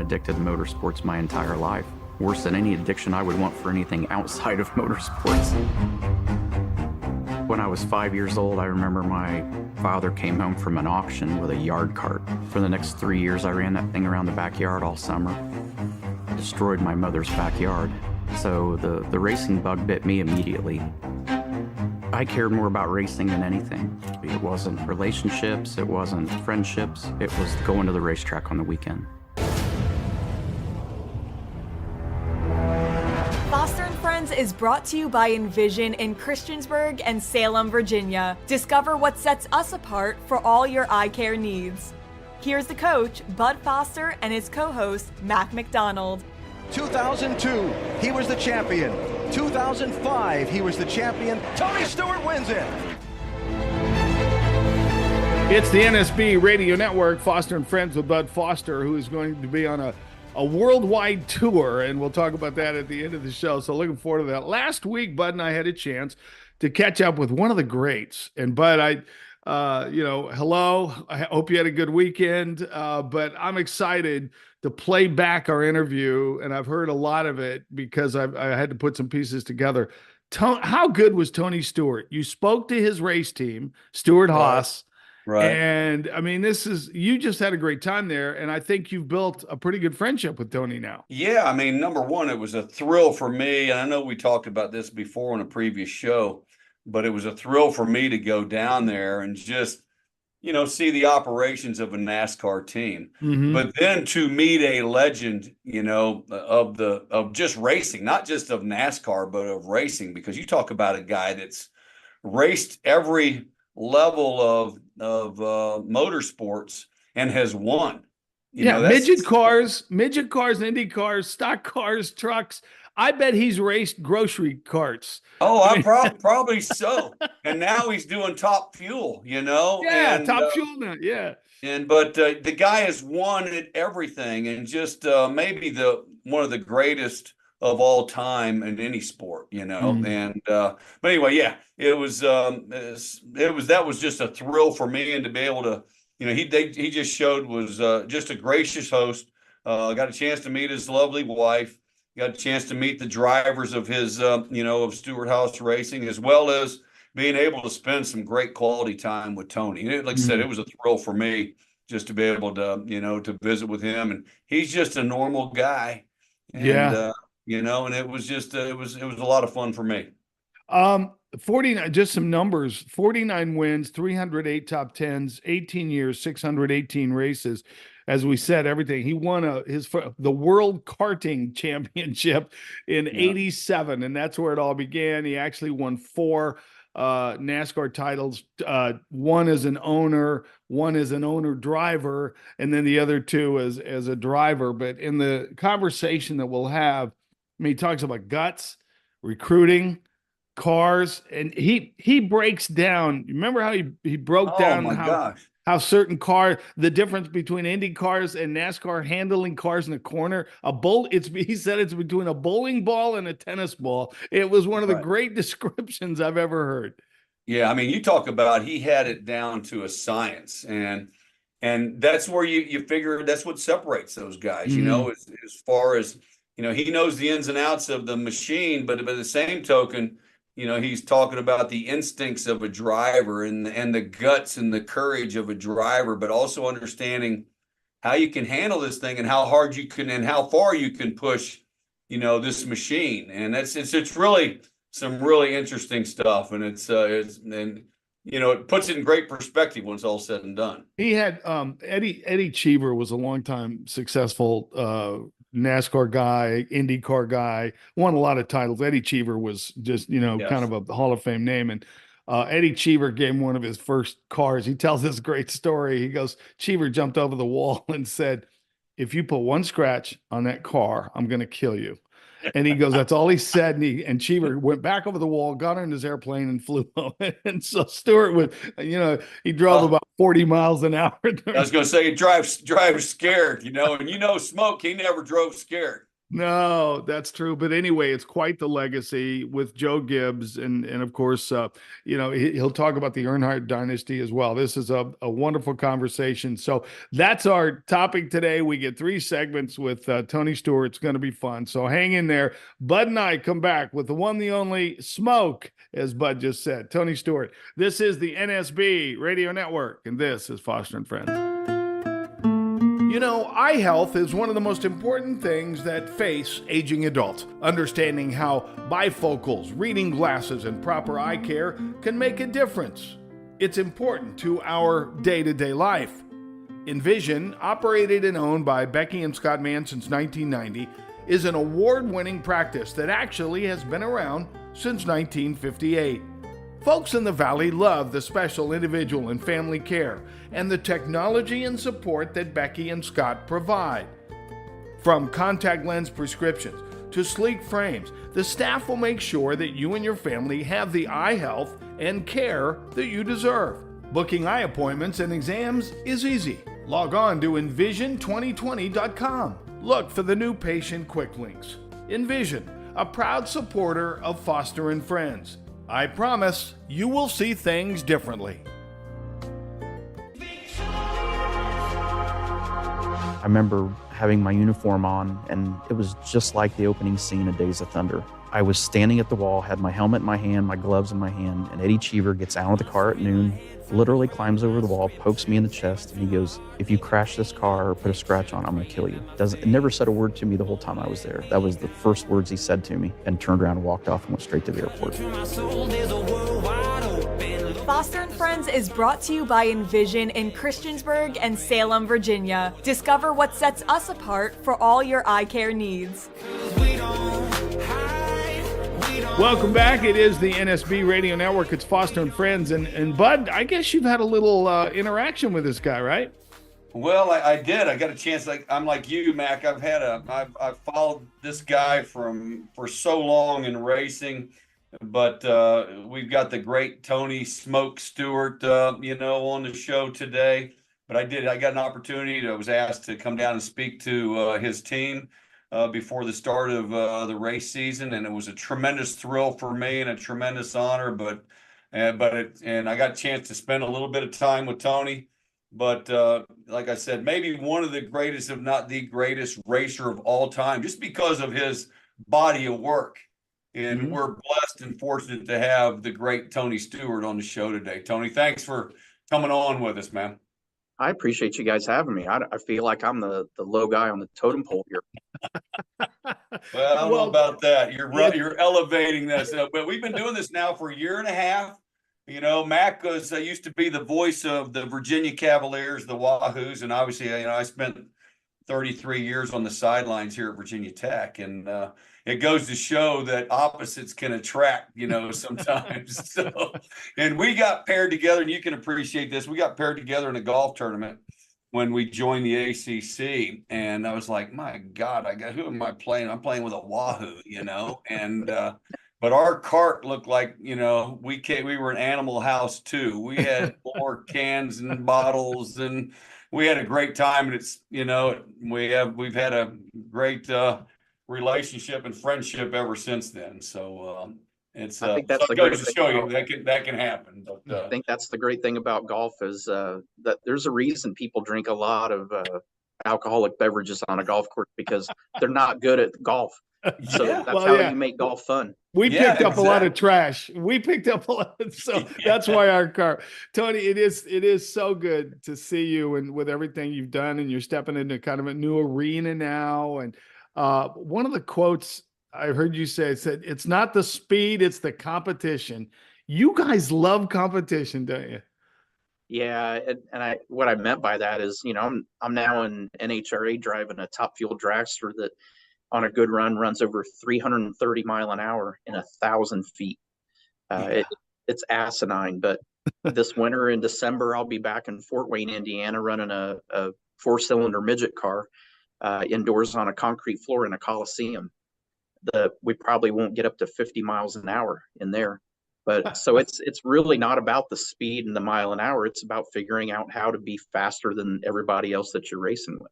addicted to motorsports my entire life. Worse than any addiction I would want for anything outside of motorsports. When I was 5 years old, I remember my father came home from an auction with a yard cart. For the next 3 years, I ran that thing around the backyard all summer. Destroyed my mother's backyard. So the racing bug bit me immediately. I cared more about racing than anything. It wasn't relationships, it wasn't friendships, it was going to the racetrack on the weekend. Foster & Friends is brought to you by Envision in Christiansburg and Salem, Virginia. Discover what sets us apart for all your eye care needs. Here's the coach, Bud Foster, and his co-host, Mac McDonald. 2002, he was the champion. 2005, he was the champion. Tony Stewart wins it. It's the NSB Radio Network, Foster & Friends with Bud Foster, who is going to be on a worldwide tour, and we'll talk about that at the end of the show, so looking forward to that. Last week, Bud and I had a chance to catch up with one of the greats, and Bud, hello, I hope you had a good weekend, but I'm excited to play back our interview, and I've heard a lot of it because I had to put some pieces together. How good was Tony Stewart? You spoke to his race team, Stewart Haas. Right. And I mean, you just had a great time there. And I think you've built a pretty good friendship with Tony now. Yeah. I mean, number one, it was a thrill for me. And I know we talked about this before on a previous show, but it was a thrill for me to go down there and just, see the operations of a NASCAR team. Mm-hmm. But then to meet a legend, of just racing, not just of NASCAR, but of racing, because you talk about a guy that's raced every level of motorsports and has won. Midget cars, Indy cars, stock cars, trucks. I bet he's raced grocery carts. Oh, probably so. And now he's doing Top Fuel, Yeah, and, Top Fuel now, yeah. But the guy has won at everything, and just maybe one of the greatest of all time in any sport, Mm-hmm. And but anyway, yeah, that was just a thrill for me, and to be able to, he just showed was just a gracious host. Got a chance to meet his lovely wife. Got a chance to meet the drivers of his, of Stewart Haas Racing, as well as being able to spend some great quality time with Tony. Like I said, it was a thrill for me just to be able to, to visit with him. And he's just a normal guy. And, and it was just, it was a lot of fun for me. 49, just some numbers, 49 wins, 308 top tens, 18 years, 618 races. As we said, everything. He won the World Karting Championship in 87, and that's where it all began. He actually won 4 NASCAR titles, one as an owner, one as an owner driver, and then the other 2 as a driver. But in the conversation that we'll have, he talks about guts, recruiting, cars, and he breaks down. Remember how he broke down how certain the difference between Indy cars and NASCAR handling cars in the corner. He said it's between a bowling ball and a tennis ball. It was one of the great descriptions I've ever heard. Yeah, I mean, you talk about he had it down to a science, and that's where you figure that's what separates those guys. Mm-hmm. As far as he knows the ins and outs of the machine, but by the same token, he's talking about the instincts of a driver and the guts and the courage of a driver, but also understanding how you can handle this thing and how hard you can and how far you can push, this machine. And it's really some really interesting stuff. And it puts it in great perspective when it's all said and done. He had Eddie Cheever was a longtime successful NASCAR guy, IndyCar guy, won a lot of titles. Eddie Cheever was just, kind of a Hall of Fame name. And Eddie Cheever gave him one of his first cars. He tells this great story. He goes, Cheever jumped over the wall and said, "If you put one scratch on that car, I'm going to kill you." And he goes, that's all he said. And Cheever went back over the wall, got on his airplane and flew home. And so Stewart would, he drove about 40 miles an hour. I was going to say, he drives scared, and Smoke, he never drove scared. No, that's true. But anyway, it's quite the legacy with Joe Gibbs. And of course, he'll talk about the Earnhardt dynasty as well. This is a wonderful conversation. So that's our topic today. We get 3 segments with Tony Stewart. It's going to be fun. So hang in there. Bud and I come back with the one, the only smoke, as Bud just said. Tony Stewart. This is the NSB Radio Network, and this is Foster and Friends. You know, eye health is one of the most important things that face aging adults. Understanding how bifocals, reading glasses, and proper eye care can make a difference. It's important to our day-to-day life. Envision, operated and owned by Becky and Scott Mann since 1990, is an award-winning practice that actually has been around since 1958. Folks in the Valley love the special individual and family care and the technology and support that Becky and Scott provide. From contact lens prescriptions to sleek frames, the staff will make sure that you and your family have the eye health and care that you deserve. Booking eye appointments and exams is easy. Log on to envision2020.com. Look for the new patient quick links. Envision, a proud supporter of Foster and Friends. I promise you will see things differently. I remember having my uniform on, and it was just like the opening scene of Days of Thunder. I was standing at the wall, had my helmet in my hand, my gloves in my hand, and Eddie Cheever gets out of the car at noon, literally climbs over the wall, pokes me in the chest, and he goes, "If you crash this car or put a scratch on, I'm going to kill you." Never said a word to me the whole time I was there. That was the first words he said to me, and turned around and walked off and went straight to the airport. Foster and Friends is brought to you by Envision in Christiansburg and Salem, Virginia. Discover what sets us apart for all your eye care needs. Welcome back. It is the NSB Radio Network. It's Foster and Friends. And Bud, I guess you've had a little interaction with this guy, right? Well, I did. I got a chance. I'm like you, Mac. I've followed this guy for so long in racing, but we've got the great Tony "Smoke" Stewart, on the show today. But I got an opportunity. I was asked to come down and speak to his team before the start of the race season, and it was a tremendous thrill for me and a tremendous honor. But I got a chance to spend a little bit of time with Tony. But like I said, maybe one of the greatest, if not the greatest racer of all time, just because of his body of work. And we're blessed and fortunate to have the great Tony Stewart on the show today. Tony, thanks for coming on with us, man. I appreciate you guys having me. I feel like I'm the low guy on the totem pole here. Well, I don't know about that. You're elevating this. But we've been doing this now for a year and a half. Mac used to be the voice of the Virginia Cavaliers, the Wahoos, and obviously, I spent 33 years on the sidelines here at Virginia Tech, and it goes to show that opposites can attract, sometimes. And we got paired together, and you can appreciate this. We got paired together in a golf tournament when we joined the ACC, and I was like, my God, who am I playing? I'm playing with a Wahoo, and but our cart looked like, we were an Animal House too. We had more cans and bottles, and we had a great time. And it's, we've had a great relationship and friendship ever since then. So I think that's the great thing to show you that can happen. But I think that's the great thing about golf is that there's a reason people drink a lot of alcoholic beverages on a golf course, because they're not good at golf. So that's how you make golf fun. We picked up a lot of trash. We picked up a lot. So that's why our car, Tony, it is so good to see you, and with everything you've done, and you're stepping into kind of a new arena now. And one of the quotes I heard you say said, "It's not the speed, it's the competition." You guys love competition, don't you? Yeah, and what I meant by that is, I'm now in NHRA driving a Top Fuel dragster that on a good run runs over 330 mile an hour in 1,000 feet. It's asinine. But this winter in December, I'll be back in Fort Wayne, Indiana, running a 4-cylinder midget car indoors on a concrete floor in a Coliseum. We probably won't get up to 50 miles an hour in there. But so it's really not about the speed and the mile an hour. It's about figuring out how to be faster than everybody else that you're racing with.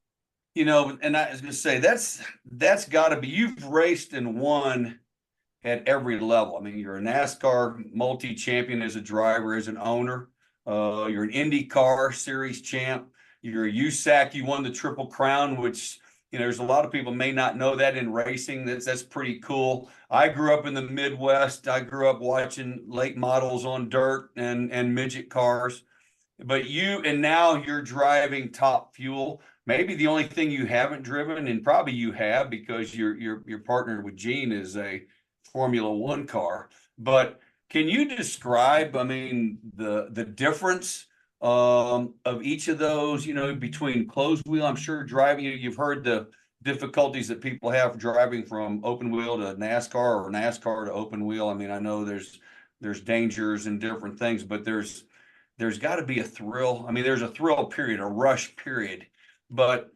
And I was going to say that's got to be, you've raced and won at every level. I mean, you're a NASCAR multi-champion as a driver, as an owner. You're an IndyCar Series champ. You're a USAC. You won the Triple Crown, which, there's a lot of people may not know that in racing. That's pretty cool. I grew up in the Midwest. I grew up watching late models on dirt and midget cars. But now you're driving Top Fuel. Maybe the only thing you haven't driven, and probably you have because you're partnered with Gene, is a Formula One car. But can you describe, I mean, the difference of each of those, between closed wheel? I'm sure driving, you've heard the difficulties that people have driving from open wheel to NASCAR or NASCAR to open wheel. I mean, I know there's dangers and different things, but there's got to be a thrill. I mean, there's a thrill period, a rush period, but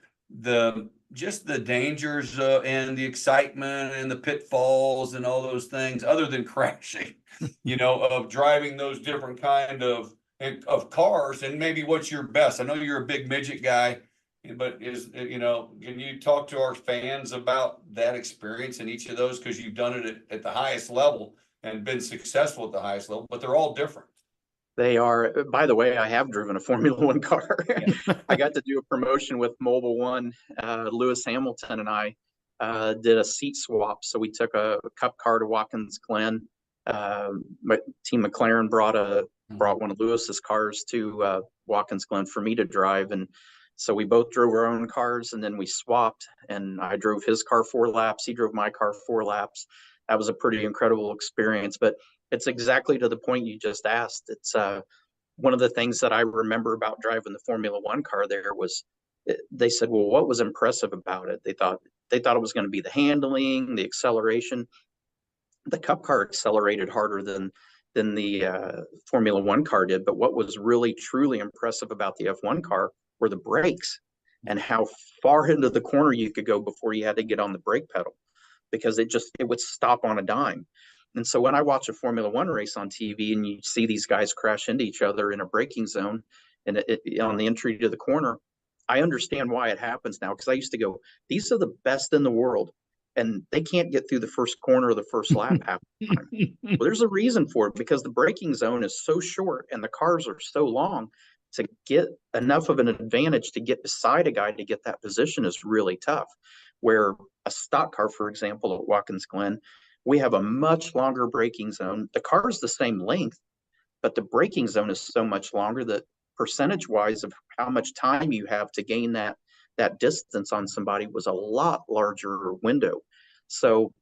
just the dangers and the excitement and the pitfalls and all those things, other than crashing, of driving those different kind of cars. And maybe what's your best? I know you're a big midget guy, but can you talk to our fans about that experience in each of those? Because you've done it at the highest level and been successful at the highest level, but they're all different. They are. By the way, I have driven a Formula One car. I got to do a promotion with Mobile One. Lewis Hamilton and I did a seat swap. So we took a Cup car to Watkins Glen. Team McLaren brought one of Lewis's cars to Watkins Glen for me to drive, and so we both drove our own cars, and then we swapped. And I drove his car 4 laps. He drove my car 4 laps. That was a pretty incredible experience. But it's exactly to the point you just asked. It's one of the things that I remember about driving the Formula One car there was they said, well, what was impressive about it? They thought it was going to be the handling, the acceleration. The Cup car accelerated harder than the Formula One car did. But what was really, truly impressive about the F1 car were the brakes and how far into the corner you could go before you had to get on the brake pedal, because it would stop on a dime. And so when I watch a Formula One race on TV and you see these guys crash into each other in a braking zone and on the entry to the corner, I understand why it happens now, because I used to go, these are the best in the world, and they can't get through the first corner or the first lap half the time. Well, there's a reason for it, because the braking zone is so short and the cars are so long. To get enough of an advantage to get beside a guy to get that position is really tough. Where a stock car, for example, at Watkins Glen, we have a much longer braking zone. The car is the same length, but the braking zone is so much longer that percentage-wise of how much time you have to gain that distance on somebody was a lot larger window. So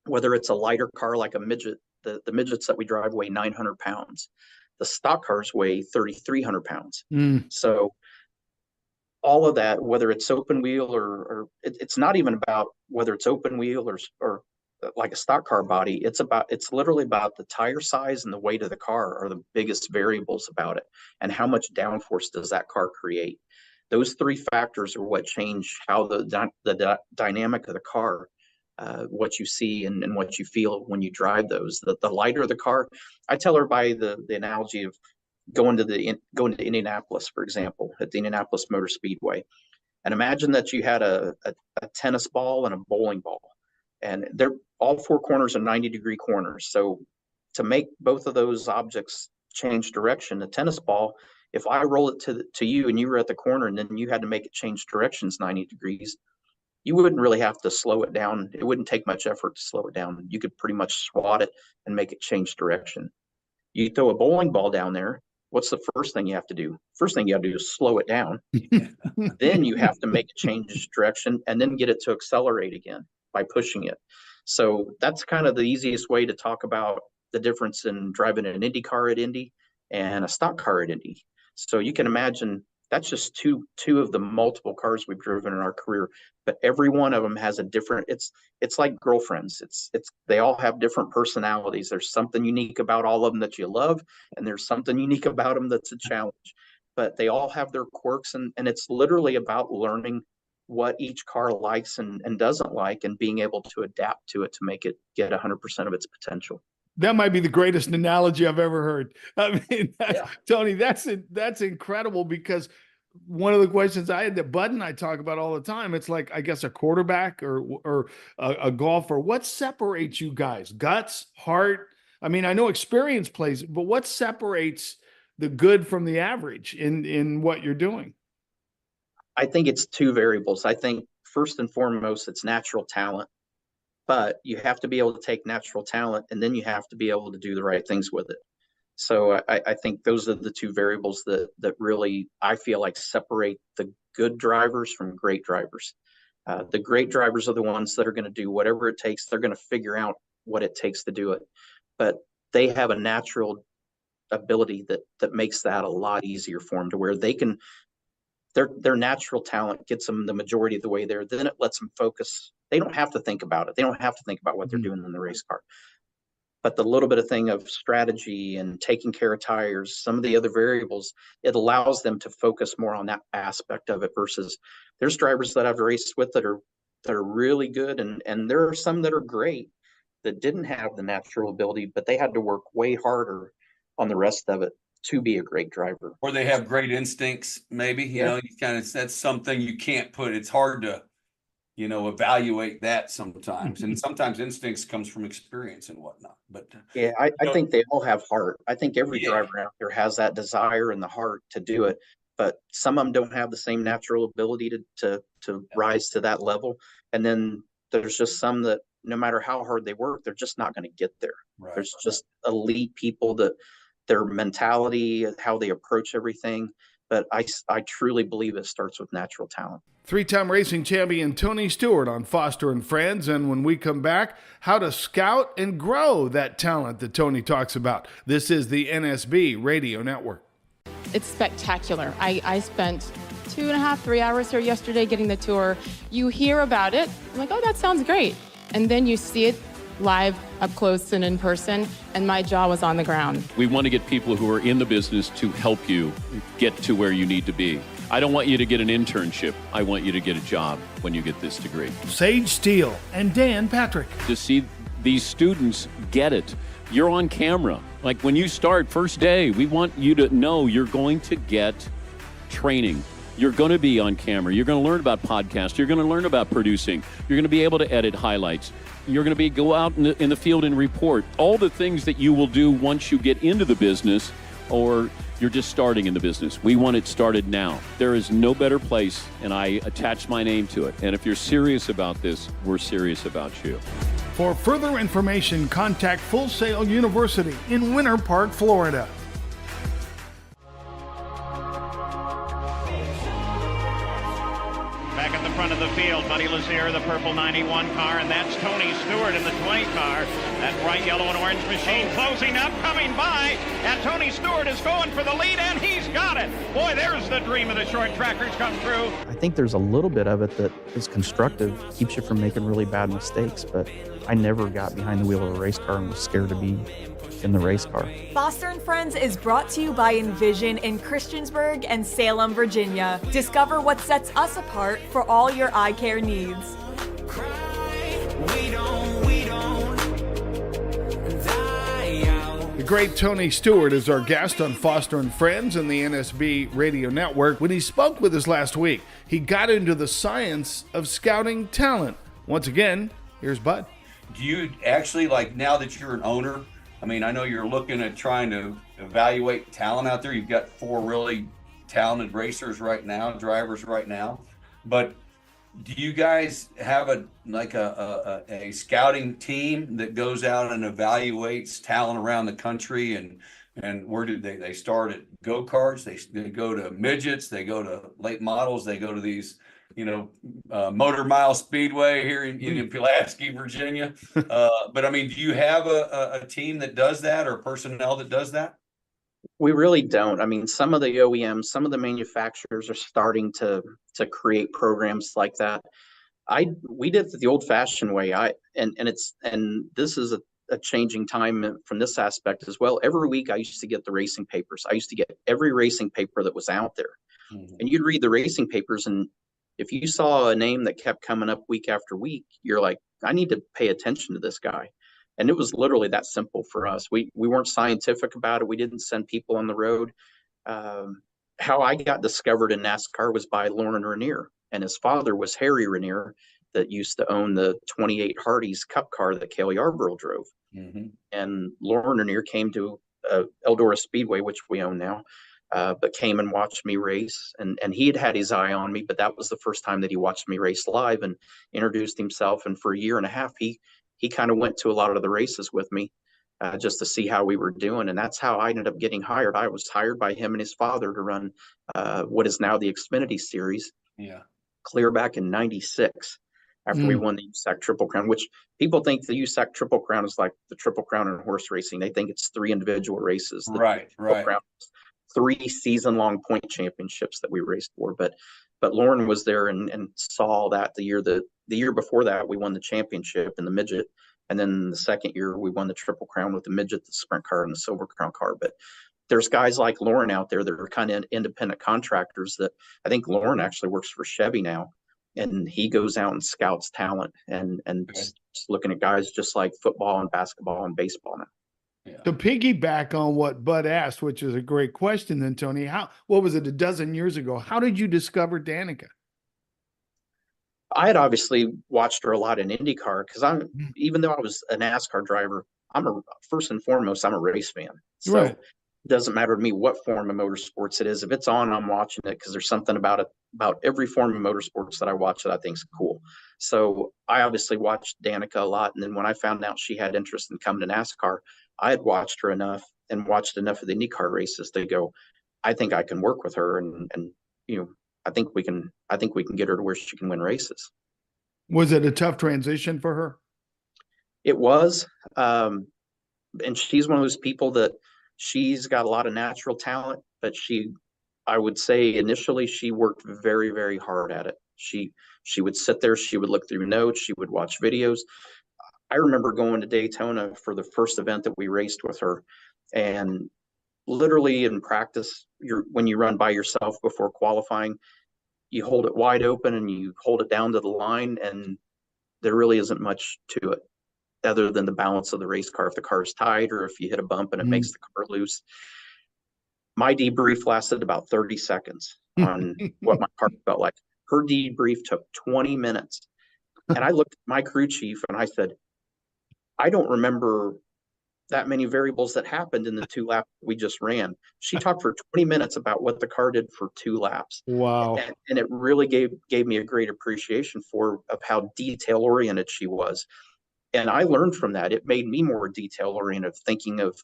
whether it's a lighter car like a midget, the midgets that we drive weigh 900 pounds. The stock cars weigh 3,300 pounds. So all of that, whether it's open wheel or it's not even about whether it's open wheel or like a stock car body, it's literally about the tire size and the weight of the car are the biggest variables about it, and how much downforce does that car create. Those 3 factors are what change how the dynamic of the car, what you see and what you feel when you drive those. The lighter the car, I tell everybody the analogy of going to Indianapolis, for example, at the Indianapolis Motor Speedway, and imagine that you had a tennis ball and a bowling ball, and they're all 4 corners are 90-degree corners. So to make both of those objects change direction, the tennis ball, if I roll it to you and you were at the corner and then you had to make it change directions 90 degrees, you wouldn't really have to slow it down. It wouldn't take much effort to slow it down. You could pretty much swat it and make it change direction. You throw a bowling ball down there, what's the first thing you have to do? First thing you have to do is slow it down. Then you have to make it change direction and then get it to accelerate again by pushing it. So that's kind of the easiest way to talk about the difference in driving an Indy car at Indy and a stock car at Indy. So you can imagine that's just two of the multiple cars we've driven in our career, but every one of them has a different, it's like girlfriends. They all have different personalities. There's something unique about all of them that you love, and there's something unique about them that's a challenge, but they all have their quirks, and it's literally about learning what each car likes and doesn't like, and being able to adapt to it to make it get 100% of its potential. That might be the greatest analogy I've ever heard. I mean, Tony, that's incredible, because one of the questions I had that Bud and I talk about all the time. It's like, I guess, a quarterback or a golfer. What separates you guys? Guts, heart? I mean, I know experience plays, but what separates the good from the average in what you're doing? I think it's two variables. I think first and foremost, it's natural talent, but you have to be able to take natural talent and then you have to be able to do the right things with it. So I think those are the two variables that really, I feel like, separate the good drivers from great drivers. The great drivers are the ones that are going to do whatever it takes. They're going to figure out what it takes to do it, but they have a natural ability that makes that a lot easier for them, to where they can, their natural talent gets them the majority of the way there. Then it lets them focus. They don't have to think about it. They don't have to think about what they're doing in the race car. But the little bit of thing of strategy and taking care of tires, some of the other variables, it allows them to focus more on that aspect of it, versus there's drivers that I've raced with that are really good. And there are some that are great that didn't have the natural ability, but they had to work way harder on the rest of it to be a great driver. Or they have great instincts, maybe, you know, you kind of, that's something you can't put, it's hard to, you know, evaluate that sometimes. And sometimes instincts comes from experience and whatnot. But yeah, I think they all have heart. I think every driver out there has that desire and the heart to do it, but some of them don't have the same natural ability to rise to that level. And then there's just some that no matter how hard they work, they're just not going to get there. Right. There's just elite people that their mentality, how they approach everything. But I truly believe it starts with natural talent. Three-time racing champion Tony Stewart on Foster and Friends. And when we come back, how to scout and grow that talent that Tony talks about. This is the NSB Radio Network. It's spectacular. I spent 2.5, 3 hours here yesterday getting the tour. You hear about it, I'm like, oh, that sounds great. And then you see it live, up close and in person, and my jaw was on the ground. We want to get people who are in the business to help you get to where you need to be. I don't want you to get an internship. I want you to get a job when you get this degree. Sage Steele and Dan Patrick. To see these students get it. You're on camera. Like when you start first day, we want you to know you're going to get training. You're going to be on camera. You're going to learn about podcasts. You're going to learn about producing. You're going to be able to edit highlights. You're going to go out in the field and report. All the things that you will do once you get into the business, or you're just starting in the business. We want it started now. There is no better place, and I attach my name to it. And if you're serious about this, we're serious about you. For further information, contact Full Sail University in Winter Park, Florida. Back at the front of the field, Buddy Lazier, the purple 91 car, and that's Tony Stewart in the 20 car. That bright yellow and orange machine closing up, coming by, and Tony Stewart is going for the lead, and he's got it. Boy, there's the dream of the short trackers come true. I think there's a little bit of it that is constructive, keeps you from making really bad mistakes, but I never got behind the wheel of a race car and was scared to be in the race car. Foster and Friends is brought to you by Envision in Christiansburg and Salem, Virginia. Discover what sets us apart for all your eye care needs. The great Tony Stewart is our guest on Foster and Friends and the NSB Radio Network. When he spoke with us last week, he got into the science of scouting talent. Once again, here's Bud. do you actually, like, now that you're an owner, I mean, I know you're looking at trying to evaluate talent out there. You've got 4 really talented racers right now, drivers right now. But do you guys have a scouting team that goes out and evaluates talent around the country? And where do they start at go-karts? They go to midgets, they go to late models, they go to these, Motor Mile Speedway here in Pulaski, Virginia. But I mean, do you have a team that does that, or personnel that does that? We really don't. I mean, some of the OEMs, some of the manufacturers are starting to create programs like that. We did it the old-fashioned way. And this is a changing time from this aspect as well. Every week I used to get the racing papers. I used to get every racing paper that was out there. Mm-hmm. And you'd read the racing papers, and if you saw a name that kept coming up week after week, you're like, I need to pay attention to this guy. And it was literally that simple for us. We weren't scientific about it. We didn't send people on the road. how I got discovered in NASCAR was by Lauren Ranier, and his father was Harry Ranier, that used to own the 28 Hardee's Cup car that Cale Yarborough drove. Mm-hmm. And Lauren Ranier came to Eldora Speedway, which we own now, but came and watched me race. And he had his eye on me, but that was the first time that he watched me race live and introduced himself. And for a year and a half, he kind of went to a lot of the races with me, just to see how we were doing. And that's how I ended up getting hired. I was hired by him and his father to run what is now the Xfinity Series. Yeah. Clear back in '96. After we won the USAC Triple Crown, which people think the USAC Triple Crown is like the Triple Crown in horse racing. They think it's 3 individual races. Right. Crown, 3 season-long point championships that we raced for. But Lauren was there and saw that the year before that we won the championship in the midget, and then the second year we won the Triple Crown with the midget, the sprint car, and the Silver Crown car. But there's guys like Lauren out there that are kind of independent contractors. That I think Lauren actually works for Chevy now. And he goes out and scouts talent and just looking at guys just like football and basketball and baseball now. Yeah. To piggyback on what Bud asked, which is a great question then, Tony, what was it, a dozen years ago? How did you discover Danica? I had obviously watched her a lot in IndyCar because even though I was a NASCAR driver, first and foremost, I'm a race fan. So it doesn't matter to me what form of motorsports it is. If it's on, I'm watching it because there's something about it, about every form of motorsports that I watch that I think is cool. So I obviously watched Danica a lot. And then when I found out she had interest in coming to NASCAR, I had watched her enough and watched enough of the IndyCar races to go, I think I can work with her. And I think we can get her to where she can win races. Was it a tough transition for her? It was. And she's one of those people that she's got a lot of natural talent, but I would say initially she worked very, very hard at it. She would sit there, she would look through notes, she would watch videos. I remember going to Daytona for the first event that we raced with her, and literally in practice, when you run by yourself before qualifying, you hold it wide open and you hold it down to the line, and there really isn't much to it other than the balance of the race car. If the car is tight or if you hit a bump and it makes the car loose. My debrief lasted about 30 seconds on what my car felt like. Her debrief took 20 minutes. And I looked at my crew chief and I said, I don't remember that many variables that happened in the 2 laps we just ran. She talked for 20 minutes about what the car did for 2 laps. Wow. And it really gave me a great appreciation of how detail oriented she was. And I learned from that. It made me more detail oriented, thinking of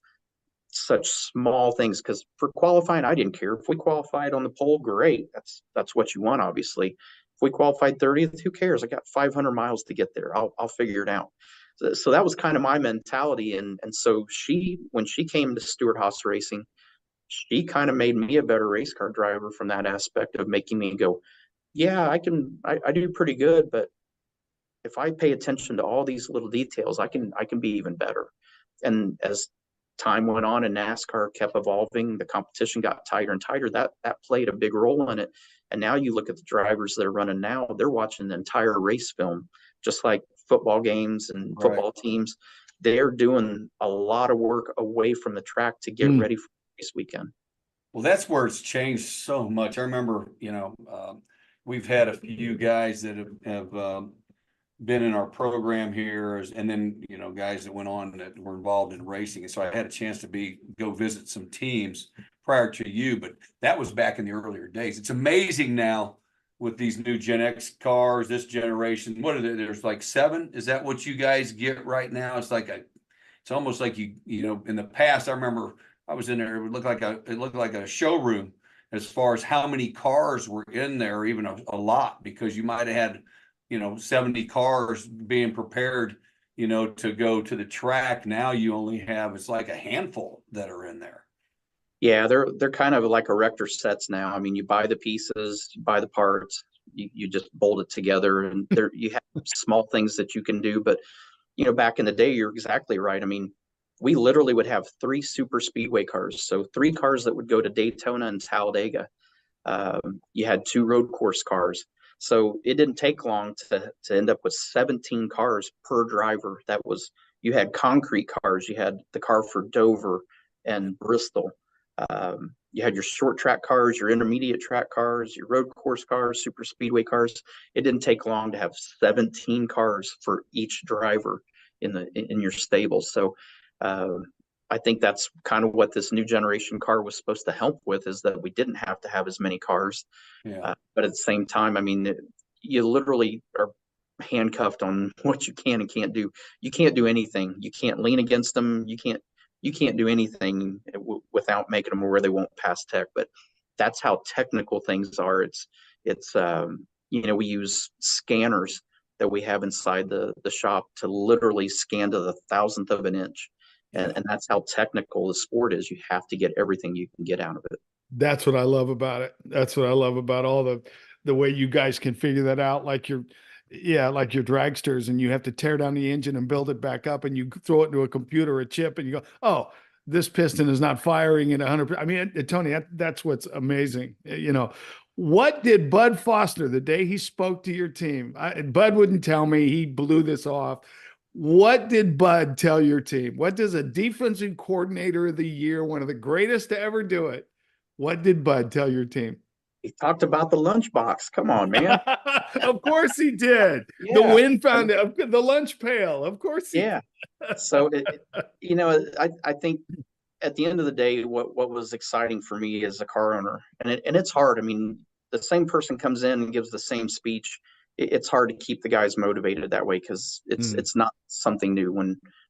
such small things, because for qualifying, I didn't care. If we qualified on the pole, great. That's what you want, obviously. If we qualified 30th, who cares? I got 500 miles to get there. I'll figure it out. So that was kind of my mentality. And so when she came to Stewart-Haas Racing, she kind of made me a better race car driver from that aspect of making me go, yeah, I do pretty good, but if I pay attention to all these little details, I can be even better. And as time went on and NASCAR kept evolving, the competition got tighter and tighter. That played a big role in it. And now you look at the drivers that are running now, they're watching the entire race film, just like football games and football teams. They're doing a lot of work away from the track to get ready for race weekend. Well, that's where it's changed so much. I remember, we've had a few guys that have been in our program here, and then guys that went on that were involved in racing, and so I had a chance to go visit some teams prior to you, but that was back in the earlier days. It's amazing now with these new Gen X cars, this generation. What are there? There's like 7. Is that what you guys get right now? It's almost like you in the past. I remember I was in there. It looked like a showroom as far as how many cars were in there, even a lot, because you might have had 70 cars being prepared, to go to the track. Now you only have, it's like a handful that are in there. Yeah, they're kind of like erector sets now. I mean, you buy the pieces, you buy the parts, you just bolt it together, and you have small things that you can do. But back in the day, you're exactly right. I mean, we literally would have 3 super speedway cars, so 3 cars that would go to Daytona and Talladega. You had 2 road course cars. So it didn't take long to end up with 17 cars per driver. You had concrete cars, you had the car for Dover and Bristol. you had your short track cars, your intermediate track cars, your road course cars, super speedway cars. It didn't take long to have 17 cars for each driver in your stable. So I think that's kind of what this new generation car was supposed to help with, is that we didn't have to have as many cars. Yeah. But at the same time, I mean, you literally are handcuffed on what you can and can't do. You can't do anything. You can't lean against them. You can't do anything without making them where they won't pass tech. But that's how technical things are. It's we use scanners that we have inside the shop to literally scan to the thousandth of an inch. And that's how technical the sport is. You have to get everything you can get out of it. That's what I love about it. That's what I love about all the way you guys can figure that out. Like your dragsters, and you have to tear down the engine and build it back up, and you throw it into a computer, a chip, and you go, oh, this piston is not firing at 100%. I mean, Tony, that's what's amazing. What did Bud Foster, the day he spoke to your team, Bud wouldn't tell me, he blew this off. What did Bud tell your team? What does a defensive coordinator of the year, one of the greatest to ever do it, what did Bud tell your team? He talked about the lunchbox. Come on, man. Of course he did. Yeah. The wind found it. The lunch pail. Of course he did. So, I think at the end of the day, what was exciting for me as a car owner, and it's hard. I mean, the same person comes in and gives the same speech. It's hard to keep the guys motivated that way, because it's not something new.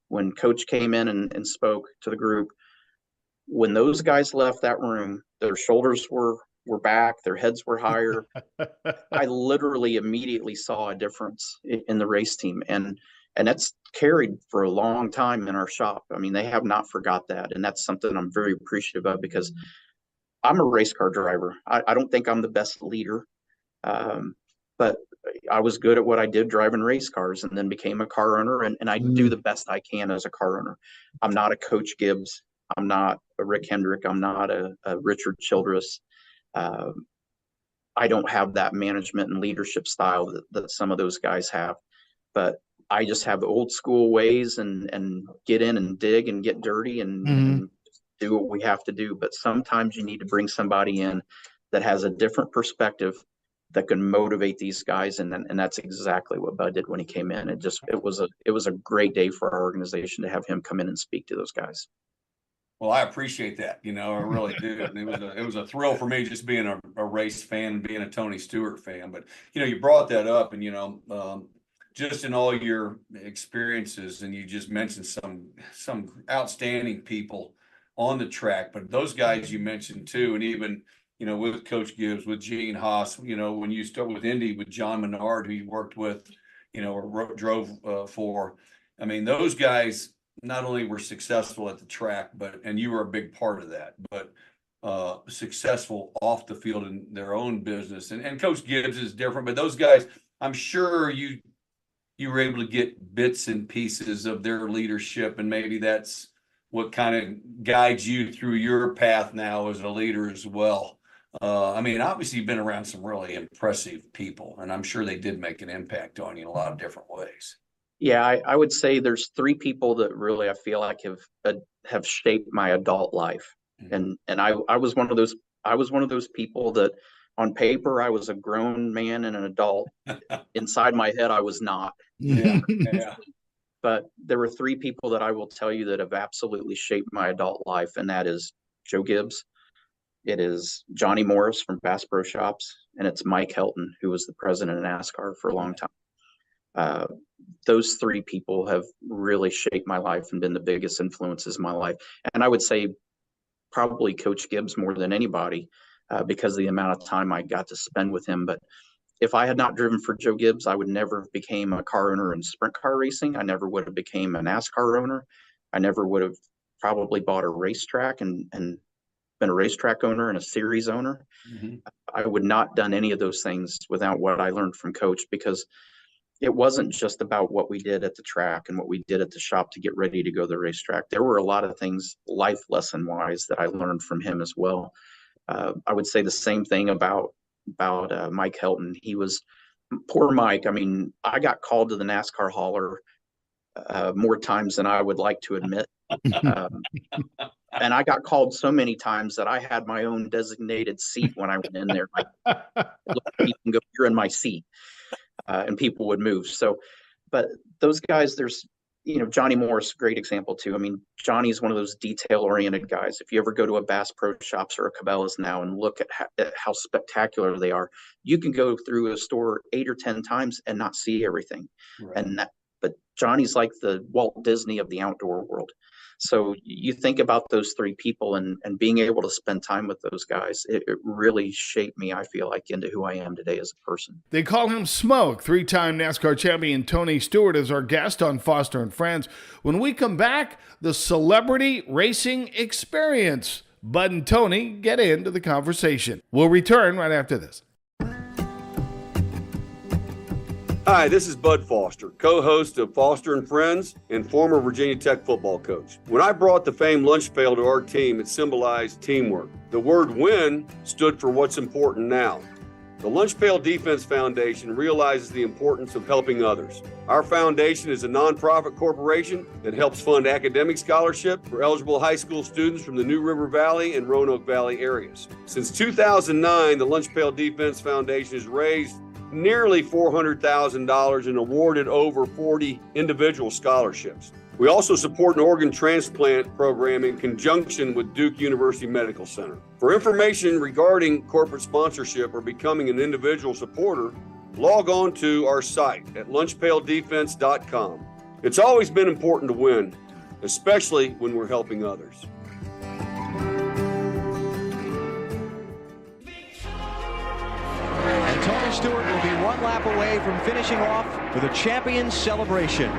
When Coach came in and spoke to the group, when those guys left that room, their shoulders were back, their heads were higher. I literally immediately saw a difference in the race team, and that's carried for a long time in our shop. I mean, they have not forgot that, and that's something I'm very appreciative of, because I'm a race car driver. I don't think I'm the best leader, but I was good at what I did driving race cars, and then became a car owner, and I do the best I can as a car owner. I'm not a Coach Gibbs. I'm not a Rick Hendrick. I'm not a Richard Childress. I don't have that management and leadership style that some of those guys have, but I just have old school ways and get in and dig and get dirty and do what we have to do. But sometimes you need to bring somebody in that has a different perspective that can motivate these guys. And that's exactly what Bud did when he came in. It was a great day for our organization to have him come in and speak to those guys. Well, I appreciate that. I really do. And it was a thrill for me, just being a race fan and being a Tony Stewart fan. But, you brought that up, and, just in all your experiences, and you just mentioned some outstanding people on the track, but those guys you mentioned too, and even, with Coach Gibbs, with Gene Haas, when you start with Indy, with John Menard, who you worked with, or drove for. I mean, those guys not only were successful at the track, and you were a big part of that, but successful off the field in their own business. And Coach Gibbs is different, but those guys, I'm sure you were able to get bits and pieces of their leadership, and maybe that's what kind of guides you through your path now as a leader as well. I mean, obviously you've been around some really impressive people, and I'm sure they did make an impact on you in a lot of different ways. Yeah, I would say there's three people that really I feel like have shaped my adult life, and I was one of those. I was one of those people that, on paper, I was a grown man and an adult. Inside my head, I was not. Yeah. But there were three people that I will tell you that have absolutely shaped my adult life, and that is Joe Gibbs, it is Johnny Morris from Bass Pro Shops, and it's Mike Helton, who was the president of NASCAR for a long time. Those three people have really shaped my life and been the biggest influences in my life. And I would say probably Coach Gibbs more than anybody, because of the amount of time I got to spend with him. But if I had not driven for Joe Gibbs, I would never have became a car owner in sprint car racing. I never would have became a NASCAR owner. I never would have probably bought a racetrack and been a racetrack owner and a series owner. I would not done any of those things without what I learned from Coach, because it wasn't just about what we did at the track and what we did at the shop to get ready to go to the racetrack. There were a lot of things life lesson wise that I learned from him as well. I would say the same thing about Mike Helton. He was, poor Mike. I mean, I got called to the NASCAR hauler more times than I would like to admit. And I got called so many times that I had my own designated seat when I went in there. Like, look, you can go, you're in my seat, and people would move. So, but those guys, there's, Johnny Morris, great example too. I mean, Johnny's one of those detail-oriented guys. If you ever go to a Bass Pro Shops or a Cabela's now and look at how spectacular they are, you can go through a store 8 or 10 times and not see everything. Right. But Johnny's like the Walt Disney of the outdoor world. So you think about those three people and being able to spend time with those guys, it really shaped me, I feel like, into who I am today as a person. They call him Smoke. 3-time NASCAR champion Tony Stewart is our guest on Foster and Friends. When we come back, the celebrity racing experience. Bud and Tony get into the conversation. We'll return right after this. Hi, this is Bud Foster, co-host of Foster and Friends and former Virginia Tech football coach. When I brought the famed lunch pail to our team, it symbolized teamwork. The word win stood for what's important now. The Lunch Pail Defense Foundation realizes the importance of helping others. Our foundation is a nonprofit corporation that helps fund academic scholarship for eligible high school students from the New River Valley and Roanoke Valley areas. Since 2009, the Lunch Pail Defense Foundation has raised nearly $400,000 and awarded over 40 individual scholarships. We also support an organ transplant program in conjunction with Duke University Medical Center. For information regarding corporate sponsorship or becoming an individual supporter, log on to our site at lunchpaildefense.com. It's always been important to win, especially when we're helping others. Tony Stewart will be one lap away from finishing off with a champion's celebration.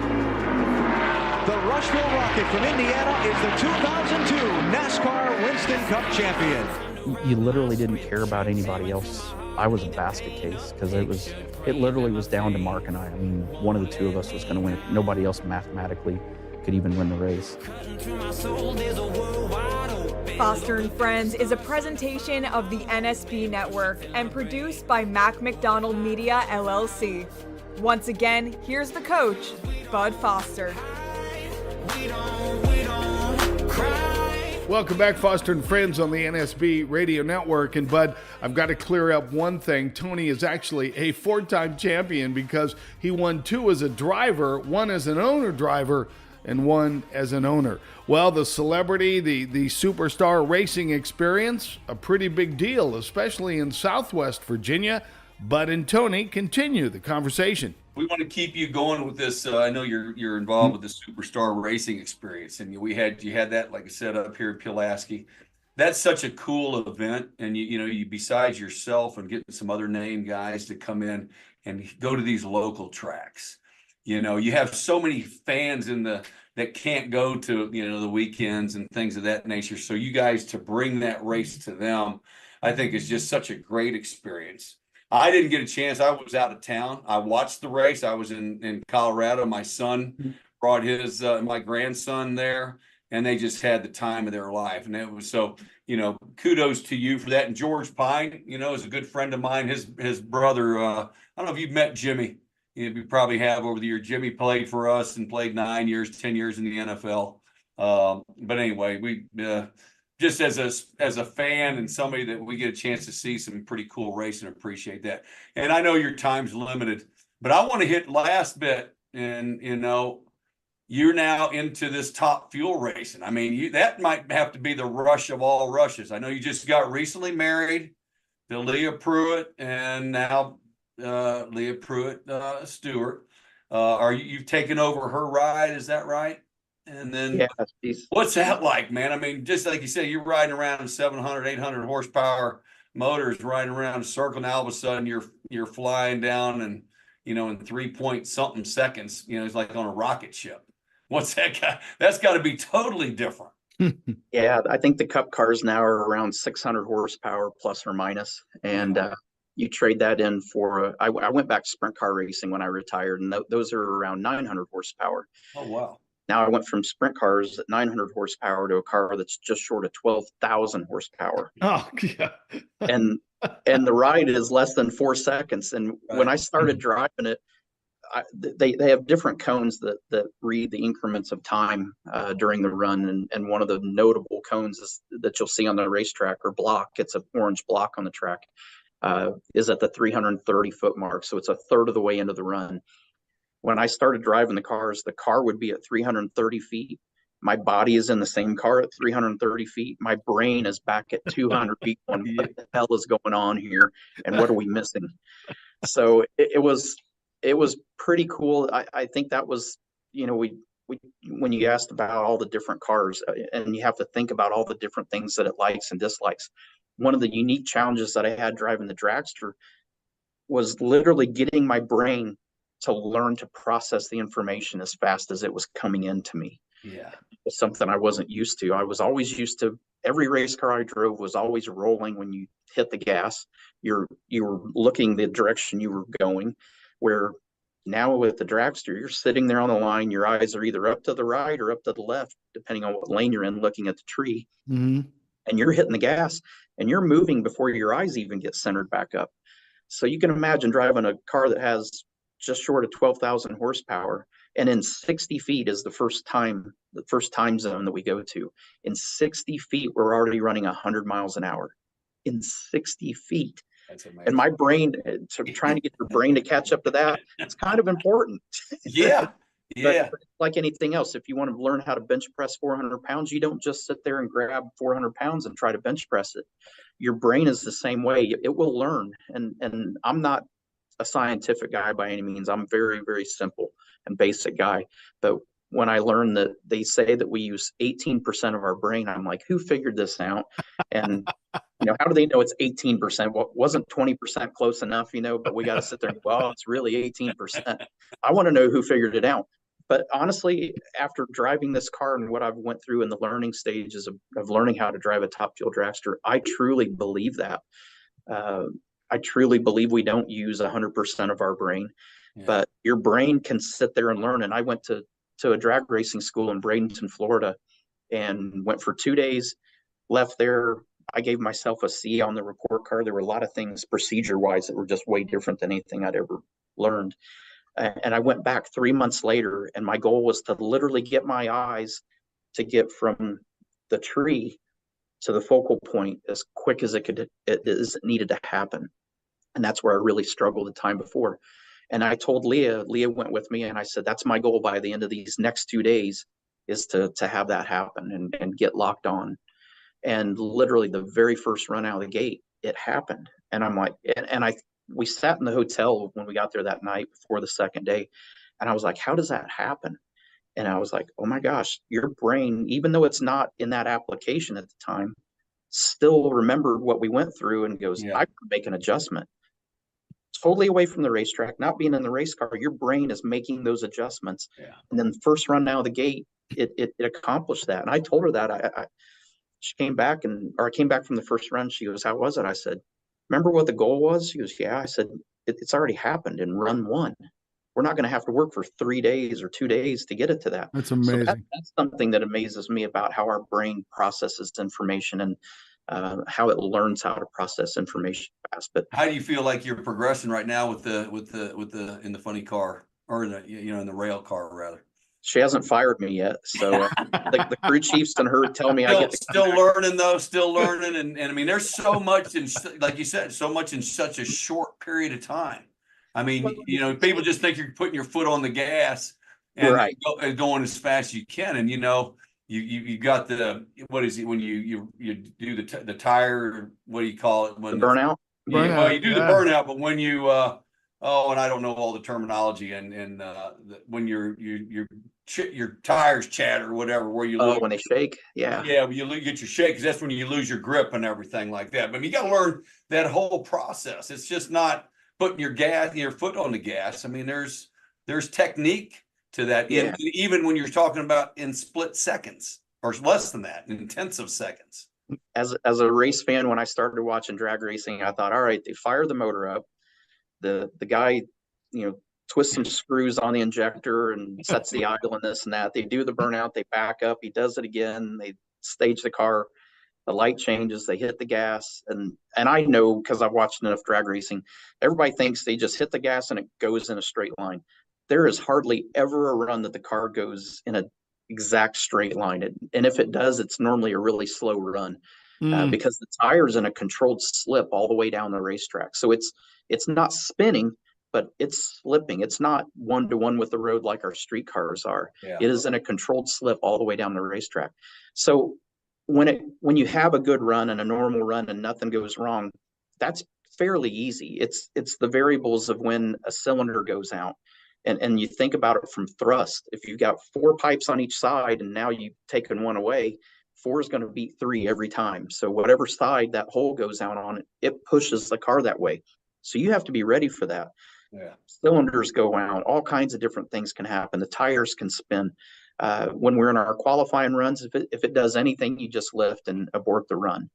The Rushville Rocket from Indiana is the 2002 NASCAR Winston Cup champion. You literally didn't care about anybody else. I was a basket case because it literally was down to Mark and I. I mean, one of the two of us was going to win. Nobody else mathematically could even win the race. Foster and Friends is a presentation of the NSB Network and produced by Mac McDonald Media, LLC. Once again, here's the coach, Bud Foster. Welcome back, Foster and Friends on the NSB Radio Network. And Bud, I've got to clear up one thing. Tony is actually a 4-time champion because he won 2 as a driver, 1 as an owner driver, and 1 as an owner. Well, the celebrity, the superstar racing experience, a pretty big deal, especially in Southwest Virginia. Bud and Tony continue the conversation. We want to keep you going with this. I know you're involved with the superstar racing experience, and you had that, like I said, up here in Pulaski. That's such a cool event, and you besides yourself and getting some other name guys to come in and go to these local tracks. You have so many fans that can't go to, the weekends and things of that nature. So you guys to bring that race to them, I think is just such a great experience. I didn't get a chance. I was out of town. I watched the race. I was in Colorado. My son brought my grandson there, and they just had the time of their life. And it was so, kudos to you for that. And George Pine, is a good friend of mine. His brother, I don't know if you've met Jimmy. You probably have over the year. Jimmy played for us and played 9 years, 10 years in the NFL. But anyway, we just as a fan and somebody that we get a chance to see some pretty cool racing, appreciate that. And I know your time's limited, but I want to hit last bit. And you're now into this top fuel racing. I mean, that might have to be the rush of all rushes. I know you just got recently married to Leah Pruitt, and now Leah Pruitt Stewart. You've taken over her ride, is that right? And then what's that like, man? I mean, just like you said, you're riding around 700, 800 horsepower motors riding around a circle, and all of a sudden you're flying down and in 3-point-something seconds, it's like on a rocket ship. What's that guy? That's got to be totally different. Yeah, I think the Cup cars now are around 600 horsepower plus or minus, and you trade that in for I went back to sprint car racing when I retired, and those are around 900 horsepower. Oh wow. Now I went from sprint cars at 900 horsepower to a car that's just short of 12,000 horsepower. Oh yeah. and the ride is less than 4 seconds. And when I started driving it, they have different cones that read the increments of time during the run, and one of the notable cones that you'll see on the racetrack or block, it's an orange block on the track, is at the 330-foot mark. So it's a third of the way into the run. When I started driving the car would be at 330 feet. My body is in the same car at 330 feet. My brain is back at 200 feet. What the hell is going on here? And what are we missing? So it was pretty cool. I think that was, when you asked about all the different cars, and you have to think about all the different things that it likes and dislikes. One of the unique challenges that I had driving the dragster was literally getting my brain to learn to process the information as fast as it was coming into me. Yeah. It was something I wasn't used to. I was always used to, every race car I drove was always rolling when you hit the gas. You were looking the direction you were going, where now with the dragster, you're sitting there on the line. Your eyes are either up to the right or up to the left, depending on what lane you're in, looking at the tree. Mm-hmm. And you're hitting the gas and you're moving before your eyes even get centered back up. So you can imagine driving a car that has just short of 12,000 horsepower. And in 60 feet is the first time zone that we go to. In 60 feet, we're already running 100 miles an hour. In 60 feet. That's amazing. And my brain, trying to get your brain to catch up to that, it's kind of important. Yeah. Yeah. But like anything else, if you want to learn how to bench press 400 pounds, you don't just sit there and grab 400 pounds and try to bench press it. Your brain is the same way. It will learn. And I'm not a scientific guy by any means. I'm very, very simple and basic guy. But when I learned that they say that we use 18% of our brain, I'm like, who figured this out? And how do they know it's 18%? Well, wasn't 20% close enough, but we got to sit there and go, well, it's really 18%. I want to know who figured it out. But honestly, after driving this car and what I've went through in the learning stages of learning how to drive a top fuel dragster, I truly believe that. I truly believe we don't use 100% of our brain, but your brain can sit there and learn. And I went to a drag racing school in Bradenton, Florida, and went for 2 days, left there. I gave myself a C on the report card. There were a lot of things procedure-wise that were just way different than anything I'd ever learned. And I went back 3 months later, and my goal was to literally get my eyes to get from the tree to the focal point as quick as it needed to happen. And that's where I really struggled the time before. And I told Leah went with me, and I said, that's my goal by the end of these next 2 days, is to have that happen and get locked on. And literally the very first run out of the gate, it happened. And I'm like, we sat in the hotel when we got there that night before the second day. And I was like, how does that happen? And I was like, oh my gosh, your brain, even though it's not in that application at the time, still remembered what we went through and goes, I can make an adjustment. Totally away from the racetrack, not being in the race car, your brain is making those adjustments. Yeah. And then the first run out of the gate, it accomplished that. And I told her that. She came back I came back from the first run. She goes, how was it? I said, remember what the goal was? She goes, yeah. I said, it's already happened in run one. We're not going to have to work for 3 days or 2 days to get it to that. That's amazing. So that's something that amazes me about how our brain processes information and how it learns how to process information fast. But how do you feel like you're progressing right now with the in the funny car, or in the rail car rather? She hasn't fired me yet, so the crew chiefs and her tell me still, I get to still learning though, still learning, and I mean, there's so much like you said, so much in such a short period of time. I mean, people just think you're putting your foot on the gas and right. Going as fast as you can, and you got the, what is it when you do the tire, what do you call it, when the burnout? Well, you do the burnout, but when you and I don't know all the terminology, and when your tires chatter or whatever, where you when they shake, when you get your shake, 'cause that's when you lose your grip and everything like that. But you got to learn that whole process. It's just not putting your foot on the gas. I mean, there's technique to that, even when you're talking about in split seconds or less than that, in tenths of seconds. As a race fan, when I started watching drag racing, I thought, all right, they fire the motor up. The guy, twists some screws on the injector and sets the idle and this and that. They do the burnout, they back up, he does it again, they stage the car, the light changes, they hit the gas. And I know, because I've watched enough drag racing, everybody thinks they just hit the gas and it goes in a straight line. there is hardly ever a run that the car goes in an exact straight line. And if it does, it's normally a really slow run because the tire's in a controlled slip all the way down the racetrack. So it's not spinning, but it's slipping. It's not one-to-one with the road like our street cars are. Yeah. It is in a controlled slip all the way down the racetrack. So when you have a good run and a normal run and nothing goes wrong, that's fairly easy. It's the variables of when a cylinder goes out. And you think about it from thrust. If you've got 4 pipes on each side and now you've taken one away, 4 is going to beat 3 every time. So whatever side that hole goes out on, it pushes the car that way. So you have to be ready for that. Yeah. Cylinders go out, all kinds of different things can happen. The tires can spin. When we're in our qualifying runs, if it does anything, you just lift and abort the run.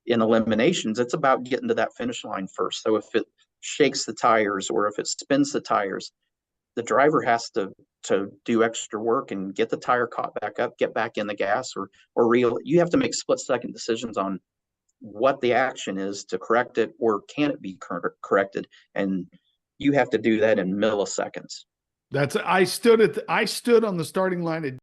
In eliminations, it's about getting to that finish line first. So if it shakes the tires or if it spins the tires, the driver has to do extra work and get the tire caught back up, get back in the gas or reel. You have to make split-second decisions on what the action is to correct it, or can it be corrected? And you have to do that in milliseconds. I stood on the starting line at